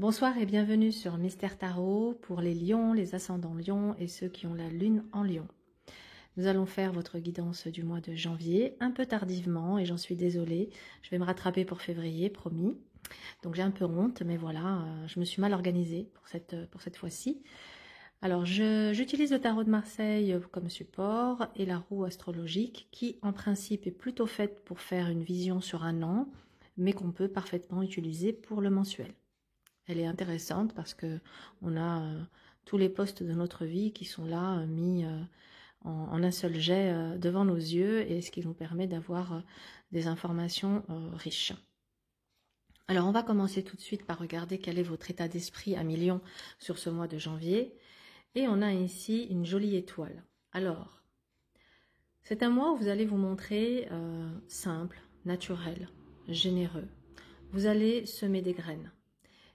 Bonsoir et bienvenue sur Mystère Tarot pour les lions, les ascendants lions et ceux qui ont la lune en lion. Nous allons faire votre guidance du mois de janvier, un peu tardivement et j'en suis désolée. Je vais me rattraper pour février, promis. Donc j'ai un peu honte, mais voilà, je me suis mal organisée pour cette fois-ci. Alors j'utilise le tarot de Marseille comme support et la roue astrologique qui en principe est plutôt faite pour faire une vision sur un an, mais qu'on peut parfaitement utiliser pour le mensuel. Elle est intéressante parce que on a tous les postes de notre vie qui sont là mis en un seul jet devant nos yeux et ce qui nous permet d'avoir des informations riches. Alors on va commencer tout de suite par regarder quel est votre état d'esprit à millions sur ce mois de janvier. Et on a ici une jolie étoile. Alors, c'est un mois où vous allez vous montrer simple, naturel, généreux. Vous allez semer des graines.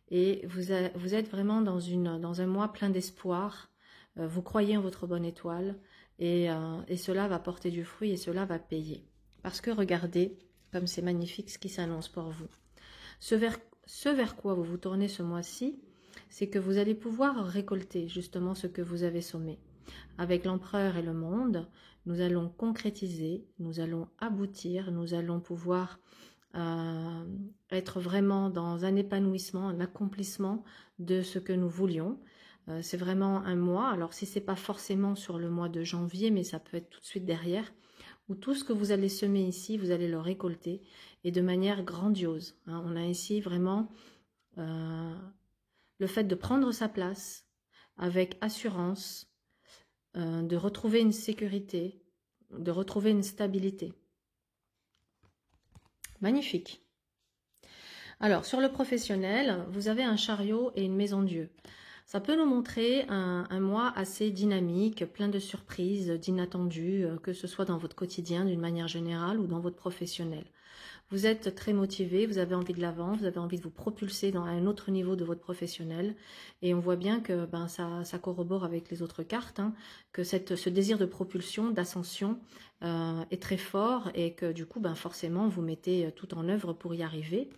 Et vous êtes vraiment dans un mois plein d'espoir. Vous croyez en votre bonne étoile et cela va porter du fruit et cela va payer. Parce que regardez comme c'est magnifique ce qui s'annonce pour vous. Ce vers quoi vous vous tournez ce mois-ci, c'est que vous allez pouvoir récolter justement ce que vous avez semé. Avec l'empereur et le monde, nous allons concrétiser, nous allons aboutir, nous allons pouvoir être vraiment dans un épanouissement, un accomplissement de ce que nous voulions. C'est vraiment un mois, alors si c'est pas forcément sur le mois de janvier, mais ça peut être tout de suite derrière, où tout ce que vous allez semer ici, vous allez le récolter, et de manière grandiose. On a ici vraiment le fait de prendre sa place avec assurance, de retrouver une sécurité, de retrouver une stabilité. Magnifique. Alors, sur le professionnel, vous avez un chariot et une maison Dieu. Ça peut nous montrer un mois assez dynamique, plein de surprises, d'inattendus, que ce soit dans votre quotidien d'une manière générale ou dans votre professionnel. Vous êtes très motivé, vous avez envie de l'avant, vous avez envie de vous propulser dans un autre niveau de votre professionnel. Et on voit bien que ça corrobore avec les autres cartes, que ce désir de propulsion, d'ascension est très fort et que du coup, forcément, vous mettez tout en œuvre pour y arriver.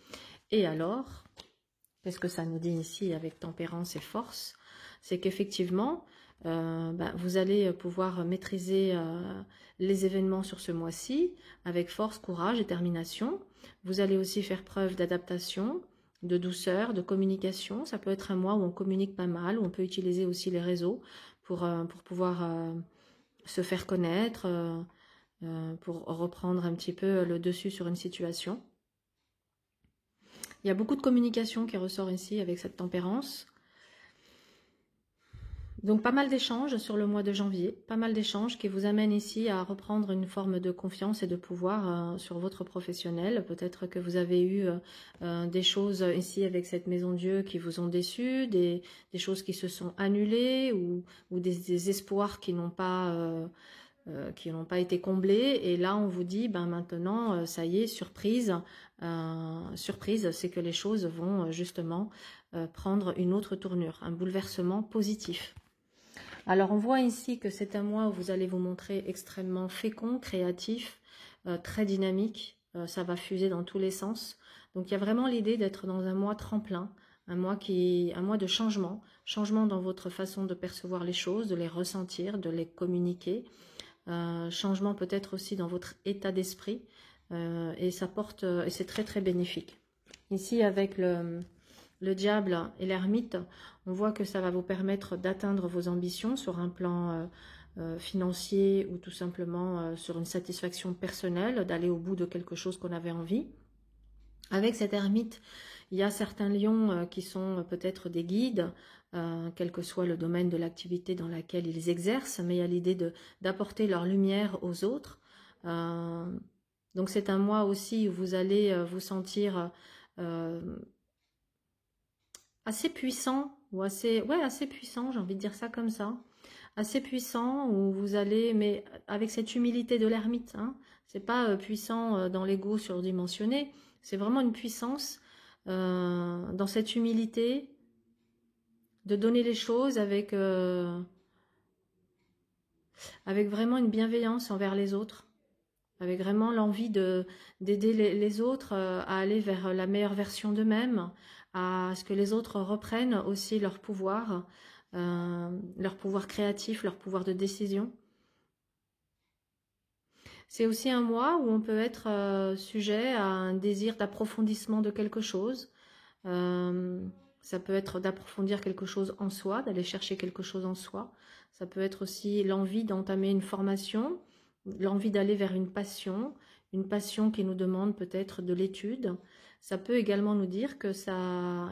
Et alors, qu'est-ce que ça nous dit ici avec tempérance et force? C'est qu'effectivement, vous allez pouvoir maîtriser les événements sur ce mois-ci avec force, courage, détermination. Vous allez aussi faire preuve d'adaptation, de douceur, de communication. Ça peut être un mois où on communique pas mal, où on peut utiliser aussi les réseaux pour pouvoir se faire connaître, pour reprendre un petit peu le dessus sur une situation. Il y a beaucoup de communication qui ressort ici avec cette tempérance. Donc pas mal d'échanges sur le mois de janvier, pas mal d'échanges qui vous amènent ici à reprendre une forme de confiance et de pouvoir sur votre professionnel. Peut-être que vous avez eu des choses ici avec cette maison Dieu qui vous ont déçu, des choses qui se sont annulées ou des espoirs qui n'ont pas été comblés. Et là, on vous dit, maintenant, ça y est, surprise. Surprise, c'est que les choses vont justement prendre une autre tournure, un bouleversement positif. Alors, on voit ici que c'est un mois où vous allez vous montrer extrêmement fécond, créatif, très dynamique. Ça va fuser dans tous les sens. Donc, il y a vraiment l'idée d'être dans un mois tremplin, un mois de changement. Changement dans votre façon de percevoir les choses, de les ressentir, de les communiquer. Changement peut-être aussi dans votre état d'esprit. Et ça porte, et c'est très très bénéfique. Ici, avec le diable et l'ermite, on voit que ça va vous permettre d'atteindre vos ambitions sur un plan financier ou tout simplement sur une satisfaction personnelle, d'aller au bout de quelque chose qu'on avait envie. Avec cet ermite, il y a certains lions qui sont peut-être des guides, quel que soit le domaine de l'activité dans laquelle ils exercent, mais il y a l'idée d'apporter leur lumière aux autres. Donc c'est un mois aussi où vous allez vous sentir assez puissant, ou assez puissant, j'ai envie de dire ça comme ça, assez puissant, où vous allez, mais avec cette humilité de l'ermite, c'est pas puissant dans l'ego surdimensionné, c'est vraiment une puissance dans cette humilité, de donner les choses avec vraiment une bienveillance envers les autres, avec vraiment l'envie d'aider les autres à aller vers la meilleure version d'eux-mêmes, à ce que les autres reprennent aussi leur pouvoir créatif, leur pouvoir de décision. C'est aussi un mois où on peut être sujet à un désir d'approfondissement de quelque chose. Ça peut être d'approfondir quelque chose en soi, d'aller chercher quelque chose en soi. Ça peut être aussi l'envie d'entamer une formation, l'envie d'aller vers une passion qui nous demande peut-être de l'étude. Ça peut également nous dire que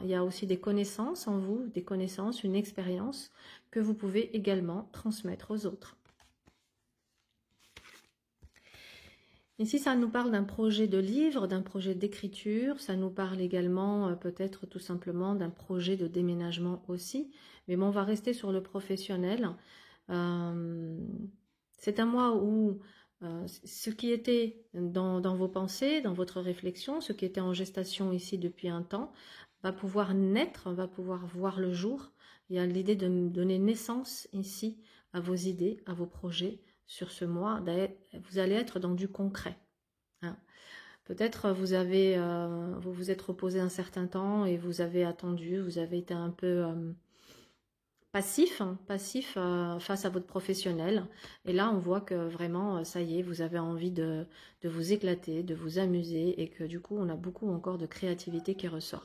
il y a aussi des connaissances en vous, des connaissances, une expérience que vous pouvez également transmettre aux autres. Ici, ça nous parle d'un projet de livre, d'un projet d'écriture, ça nous parle également peut-être tout simplement d'un projet de déménagement aussi, mais bon, on va rester sur le professionnel. C'est un mois où ce qui était dans vos pensées, dans votre réflexion, ce qui était en gestation ici depuis un temps, va pouvoir naître, va pouvoir voir le jour. Il y a l'idée de donner naissance ici à vos idées, à vos projets. Sur ce mois, vous allez être dans du concret. Hein. Peut-être vous vous êtes reposé un certain temps et vous avez attendu, vous avez été un peu passif face à votre professionnel. Et là, on voit que vraiment, ça y est, vous avez envie de vous éclater, de vous amuser et que du coup, on a beaucoup encore de créativité qui ressort.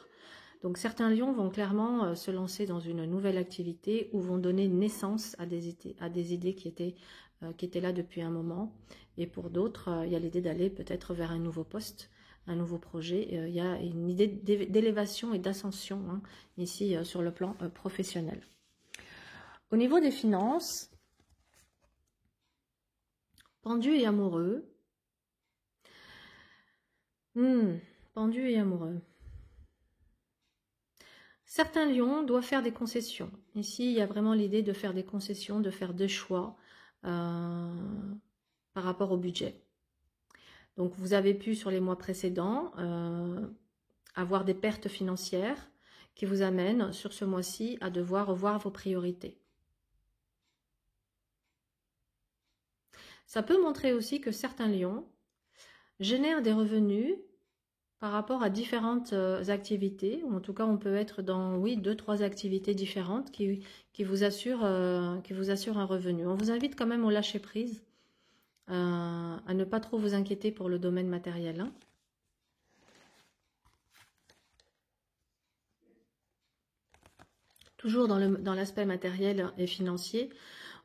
Donc certains lions vont clairement se lancer dans une nouvelle activité ou vont donner naissance à des idées qui étaient là depuis un moment. Et pour d'autres, il y a l'idée d'aller peut-être vers un nouveau poste, un nouveau projet. Il y a une idée d'élévation et d'ascension ici sur le plan professionnel. Au niveau des finances, pendu et amoureux. Pendu et amoureux. Certains lions doivent faire des concessions. Ici, il y a vraiment l'idée de faire des concessions, de faire des choix par rapport au budget. Donc, vous avez pu, sur les mois précédents, avoir des pertes financières qui vous amènent, sur ce mois-ci, à devoir revoir vos priorités. Ça peut montrer aussi que certains lions génèrent des revenus par rapport à différentes activités, ou en tout cas on peut être dans 2-3 activités différentes qui vous assurent un revenu. On vous invite quand même au lâcher prise, à ne pas trop vous inquiéter pour le domaine matériel. Hein. Toujours dans l'aspect matériel et financier,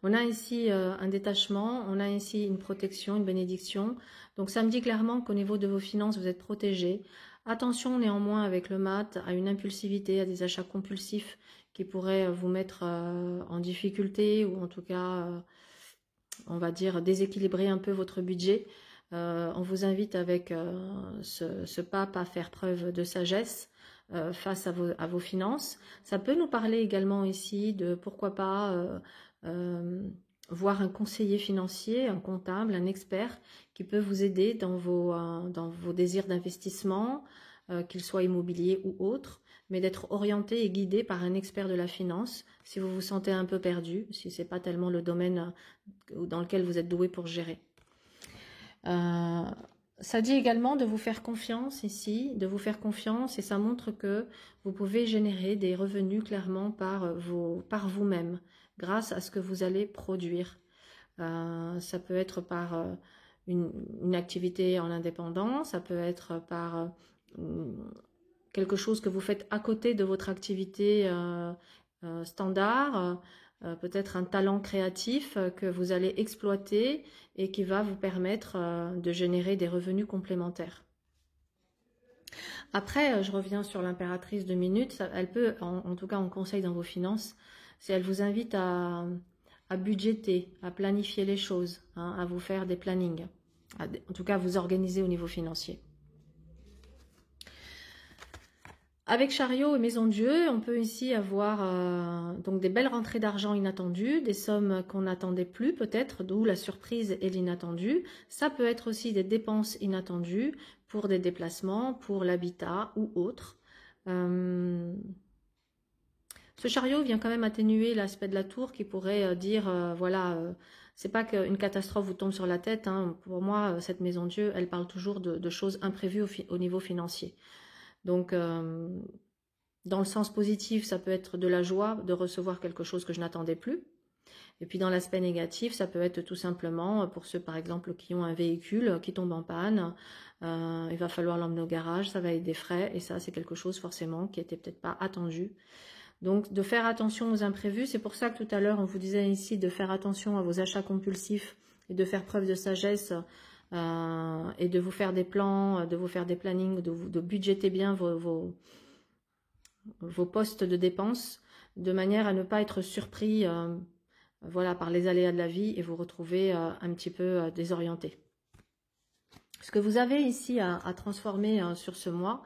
on a ici un détachement, on a ici une protection, une bénédiction. Donc ça me dit clairement qu'au niveau de vos finances, vous êtes protégés. Attention néanmoins avec le mat à une impulsivité, à des achats compulsifs qui pourraient vous mettre en difficulté ou en tout cas, on va dire, déséquilibrer un peu votre budget. On vous invite avec ce pape à faire preuve de sagesse face à vos finances. Ça peut nous parler également ici de pourquoi pas voir un conseiller financier, un comptable, un expert qui peut vous aider dans vos désirs d'investissement, qu'ils soient immobiliers ou autres, mais d'être orienté et guidé par un expert de la finance si vous vous sentez un peu perdu, si ce n'est pas tellement le domaine dans lequel vous êtes doué pour gérer. Ça dit également de vous faire confiance ici, de vous faire confiance et ça montre que vous pouvez générer des revenus clairement par vous-même, grâce à ce que vous allez produire. Ça peut être par une activité en indépendant, ça peut être par quelque chose que vous faites à côté de votre activité standard, peut-être un talent créatif que vous allez exploiter et qui va vous permettre de générer des revenus complémentaires. Après, je reviens sur l'impératrice de minutes. Elle peut, en tout cas en conseil dans vos finances, si elle vous invite à budgéter, à planifier les choses, hein, à vous faire des plannings, en tout cas à vous organiser au niveau financier. Avec Chariot et Maison Dieu, on peut ici avoir donc des belles rentrées d'argent inattendues, des sommes qu'on n'attendait plus peut-être, d'où la surprise et l'inattendu. Ça peut être aussi des dépenses inattendues pour des déplacements, pour l'habitat ou autre. Ce chariot vient quand même atténuer l'aspect de la tour qui pourrait dire, voilà, c'est pas qu'une catastrophe vous tombe sur la tête. Hein. Pour moi, cette Maison Dieu, elle parle toujours de choses imprévues au niveau financier. Donc, Dans le sens positif, ça peut être de la joie de recevoir quelque chose que je n'attendais plus. Et puis dans l'aspect négatif, ça peut être tout simplement, pour ceux par exemple qui ont un véhicule qui tombe en panne, il va falloir l'emmener au garage, ça va être des frais, et ça c'est quelque chose forcément qui n'était peut-être pas attendu. Donc de faire attention aux imprévus, c'est pour ça que tout à l'heure on vous disait ici de faire attention à vos achats compulsifs et de faire preuve de sagesse et de vous faire des plans, de vous faire des plannings, de budgéter bien vos postes de dépenses de manière à ne pas être surpris voilà, par les aléas de la vie et vous retrouver un petit peu désorienté. Ce que vous avez ici à transformer sur ce mois,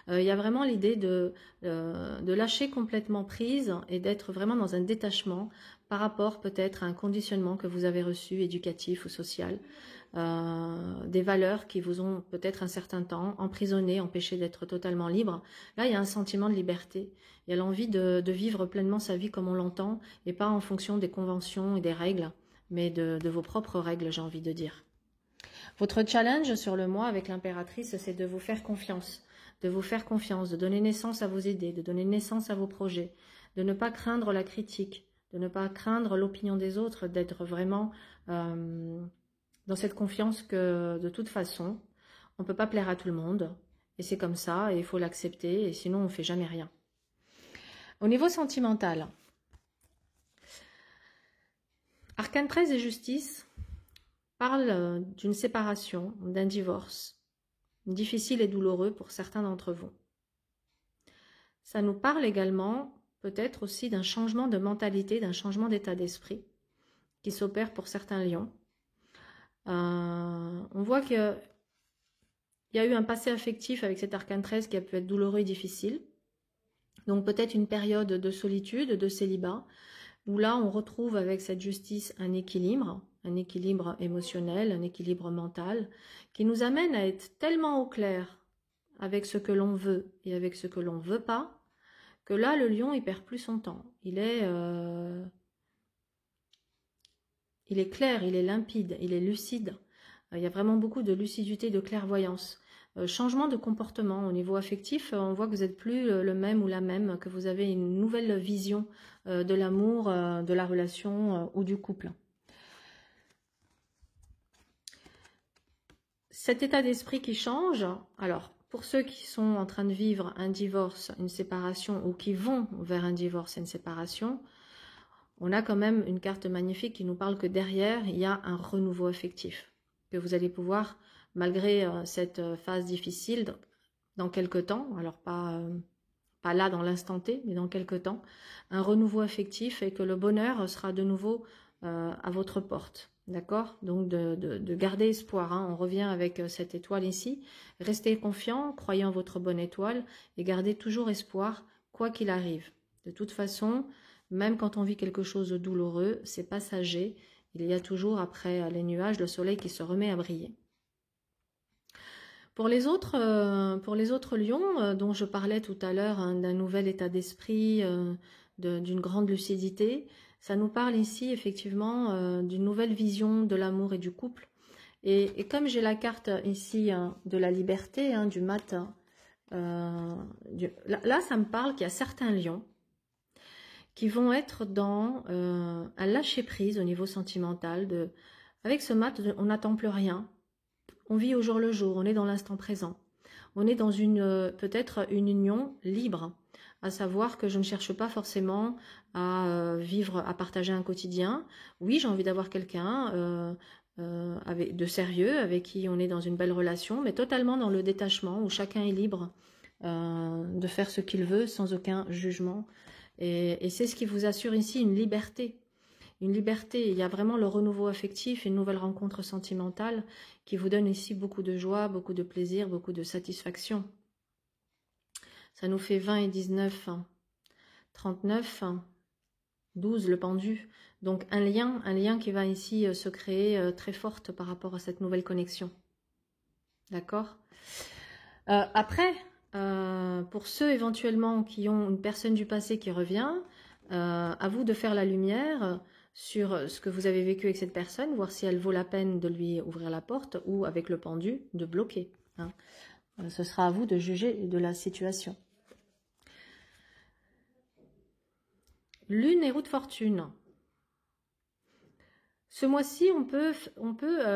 il y a vraiment l'idée de lâcher complètement prise et d'être vraiment dans un détachement par rapport peut-être à un conditionnement que vous avez reçu, éducatif ou social, des valeurs qui vous ont peut-être un certain temps emprisonné, empêché d'être totalement libre. Là, il y a un sentiment de liberté. Il y a l'envie de vivre pleinement sa vie comme on l'entend et pas en fonction des conventions et des règles, mais de vos propres règles, j'ai envie de dire. Votre challenge sur le mois avec l'impératrice, c'est de vous faire confiance. De vous faire confiance, de donner naissance à vos idées, de donner naissance à vos projets, de ne pas craindre la critique, de ne pas craindre l'opinion des autres, d'être vraiment dans cette confiance que de toute façon, on ne peut pas plaire à tout le monde, et c'est comme ça, et il faut l'accepter, et sinon on ne fait jamais rien. Au niveau sentimental, Arcane 13 et Justice parlent d'une séparation, d'un divorce, difficile et douloureux pour certains d'entre vous. Ça nous parle également peut-être aussi d'un changement de mentalité, d'un changement d'état d'esprit qui s'opère pour certains lions. On voit qu'il y a eu un passé affectif avec cet arcane 13 qui a pu être douloureux et difficile. Donc peut-être une période de solitude, de célibat, où là on retrouve avec cette justice un équilibre émotionnel, un équilibre mental, qui nous amène à être tellement au clair avec ce que l'on veut et avec ce que l'on ne veut pas, que là le lion il perd plus son temps. Il est clair, il est limpide, il est lucide. Il y a vraiment beaucoup de lucidité, de clairvoyance. Changement de comportement au niveau affectif, on voit que vous n'êtes plus le même ou la même, que vous avez une nouvelle vision de l'amour, de la relation ou du couple. Cet état d'esprit qui change, alors pour ceux qui sont en train de vivre un divorce, une séparation ou qui vont vers un divorce et une séparation, on a quand même une carte magnifique qui nous parle que derrière, il y a un renouveau affectif. Que vous allez pouvoir, malgré cette phase difficile, dans quelques temps, alors pas là dans l'instant T, mais dans quelques temps, un renouveau affectif et que le bonheur sera de nouveau à votre porte. D'accord? Donc de garder espoir. Hein. On revient avec cette étoile ici. Restez confiant, croyez en votre bonne étoile et gardez toujours espoir, quoi qu'il arrive. De toute façon, même quand on vit quelque chose de douloureux, c'est passager. Il y a toujours, après les nuages, le soleil qui se remet à briller. Pour les autres lions, dont je parlais tout à l'heure, hein, d'un nouvel état d'esprit, d'une grande lucidité, ça nous parle ici effectivement d'une nouvelle vision de l'amour et du couple. Et comme j'ai la carte ici de la liberté, hein, du mat, là ça me parle qu'il y a certains lions qui vont être dans un lâcher-prise au niveau sentimental. Avec ce mat, on n'attend plus rien. On vit au jour le jour, on est dans l'instant présent. On est dans peut-être une union libre, à savoir que je ne cherche pas forcément à vivre, à partager un quotidien. Oui, j'ai envie d'avoir quelqu'un de sérieux, avec qui on est dans une belle relation, mais totalement dans le détachement, où chacun est libre de faire ce qu'il veut, sans aucun jugement. Et c'est ce qui vous assure ici une liberté. Une liberté, il y a vraiment le renouveau affectif, une nouvelle rencontre sentimentale qui vous donne ici beaucoup de joie, beaucoup de plaisir, beaucoup de satisfaction. Ça nous fait 20 et 19, 39, 12 le pendu. Donc un lien qui va ici se créer très forte par rapport à cette nouvelle connexion. D'accord ? Après, pour ceux éventuellement qui ont une personne du passé qui revient, à vous de faire la lumière sur ce que vous avez vécu avec cette personne, voir si elle vaut la peine de lui ouvrir la porte ou avec le pendu de bloquer. Hein. Ce sera à vous de juger de la situation. Lune et roue de fortune. Ce mois-ci,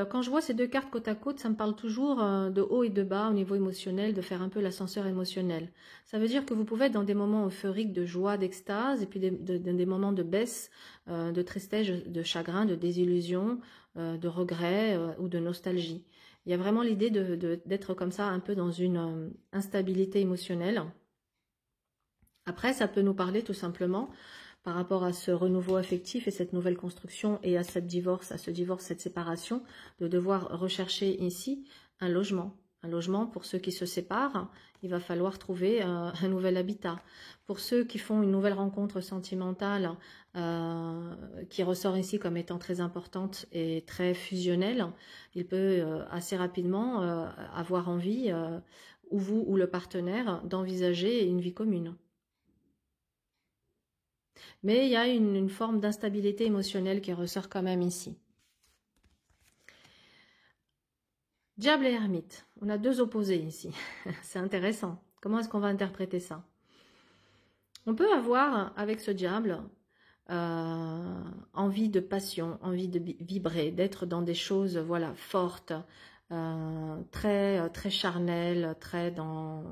quand je vois ces deux cartes côte à côte, ça me parle toujours de haut et de bas au niveau émotionnel, de faire un peu l'ascenseur émotionnel. Ça veut dire que vous pouvez être dans des moments euphoriques de joie, d'extase, et puis des moments de baisse, de tristesse, de chagrin, de désillusion, de regret ou de nostalgie. Il y a vraiment l'idée d'être comme ça, un peu dans une instabilité émotionnelle. Après, ça peut nous parler tout simplement par rapport à ce renouveau affectif et cette nouvelle construction et à ce divorce, cette séparation, de devoir rechercher ici un logement. Un logement pour ceux qui se séparent, il va falloir trouver un nouvel habitat. Pour ceux qui font une nouvelle rencontre sentimentale qui ressort ici comme étant très importante et très fusionnelle, il peut assez rapidement avoir envie, ou vous ou le partenaire, d'envisager une vie commune. Mais il y a une forme d'instabilité émotionnelle qui ressort quand même ici. Diable et ermite, on a deux opposés ici. C'est intéressant. Comment est-ce qu'on va interpréter ça? On peut avoir, avec ce diable, envie de passion, envie de vibrer, d'être dans des choses voilà, fortes, très charnelles, très dans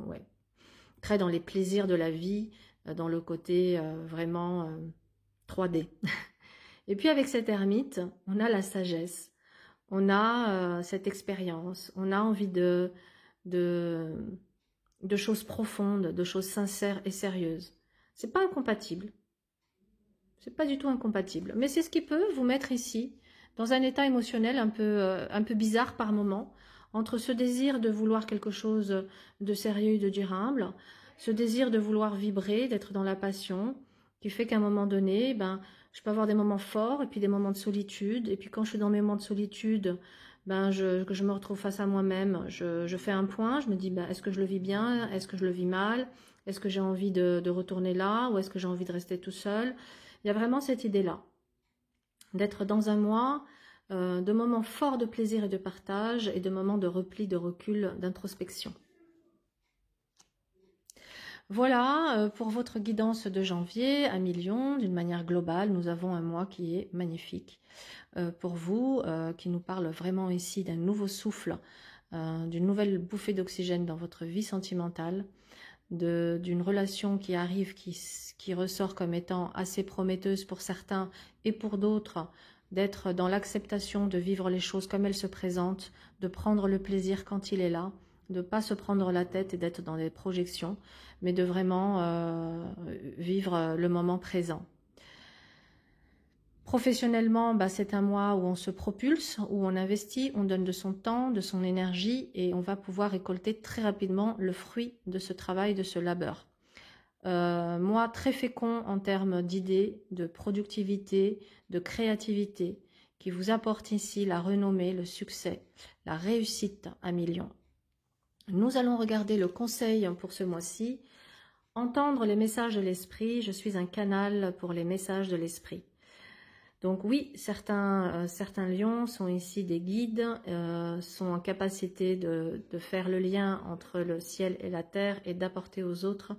les plaisirs de la vie, dans le côté vraiment 3D. Et puis avec cette ermite, on a la sagesse, on a cette expérience, on a envie de choses profondes, de choses sincères et sérieuses. C'est pas incompatible. C'est pas du tout incompatible. Mais c'est ce qui peut vous mettre ici, dans un état émotionnel un peu bizarre par moment, entre ce désir de vouloir quelque chose de sérieux et de durable, ce désir de vouloir vibrer, d'être dans la passion, qui fait qu'à un moment donné, je peux avoir des moments forts et puis des moments de solitude. Et puis quand je suis dans mes moments de solitude, que je me retrouve face à moi-même, je fais un point, je me dis, est-ce que je le vis bien? Est-ce que je le vis mal? Est-ce que j'ai envie de retourner là? Ou est-ce que j'ai envie de rester tout seul? Il y a vraiment cette idée-là, d'être dans un mois de moments forts de plaisir et de partage et de moments de repli, de recul, d'introspection. Voilà pour votre guidance de janvier à Million. D'une manière globale, nous avons un mois qui est magnifique pour vous, qui nous parle vraiment ici d'un nouveau souffle, d'une nouvelle bouffée d'oxygène dans votre vie sentimentale, d'une relation qui arrive, qui ressort comme étant assez prometteuse pour certains et pour d'autres, d'être dans l'acceptation de vivre les choses comme elles se présentent, de prendre le plaisir quand il est là, de ne pas se prendre la tête et d'être dans des projections, mais de vraiment vivre le moment présent. Professionnellement, c'est un mois où on se propulse, où on investit, on donne de son temps, de son énergie et on va pouvoir récolter très rapidement le fruit de ce travail, de ce labeur. Mois très fécond en termes d'idées, de productivité, de créativité, qui vous apporte ici la renommée, le succès, la réussite à Million. Nous allons regarder le conseil pour ce mois-ci. Entendre les messages de l'esprit, je suis un canal pour les messages de l'esprit. Donc oui, certains lions sont ici des guides, sont en capacité de faire le lien entre le ciel et la terre et d'apporter aux autres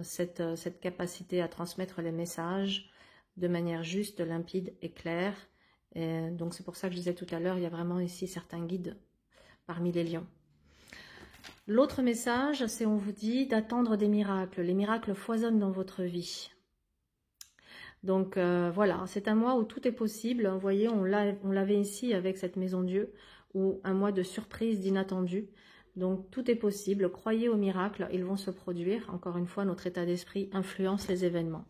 cette capacité à transmettre les messages de manière juste, limpide et claire. Et donc c'est pour ça que je disais tout à l'heure, il y a vraiment ici certains guides parmi les lions. L'autre message, c'est on vous dit d'attendre des miracles. Les miracles foisonnent dans votre vie. Donc voilà, c'est un mois où tout est possible. Vous voyez, on l'avait ici avec cette maison Dieu, ou un mois de surprise, d'inattendu. Donc tout est possible. Croyez aux miracles, ils vont se produire. Encore une fois, notre état d'esprit influence les événements.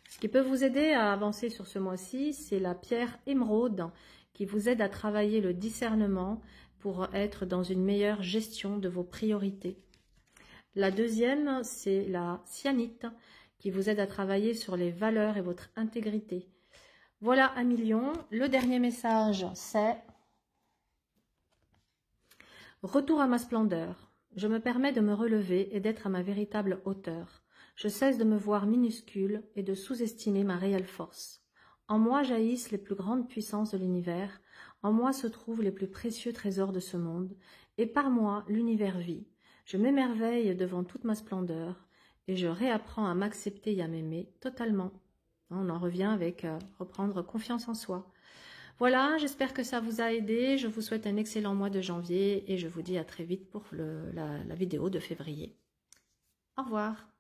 Ce qui peut vous aider à avancer sur ce mois-ci, c'est la pierre émeraude qui vous aide à travailler le discernement pour être dans une meilleure gestion de vos priorités. La deuxième, c'est la cyanite qui vous aide à travailler sur les valeurs et votre intégrité. Voilà à Million. Le dernier message, c'est « Retour à ma splendeur. Je me permets de me relever et d'être à ma véritable hauteur. Je cesse de me voir minuscule et de sous-estimer ma réelle force. En moi jaillissent les plus grandes puissances de l'univers. En moi se trouvent les plus précieux trésors de ce monde. Et par moi, l'univers vit. Je m'émerveille devant toute ma splendeur. Et je réapprends à m'accepter et à m'aimer totalement. On en revient avec reprendre confiance en soi. Voilà, j'espère que ça vous a aidé. Je vous souhaite un excellent mois de janvier et je vous dis à très vite pour la vidéo de février. Au revoir.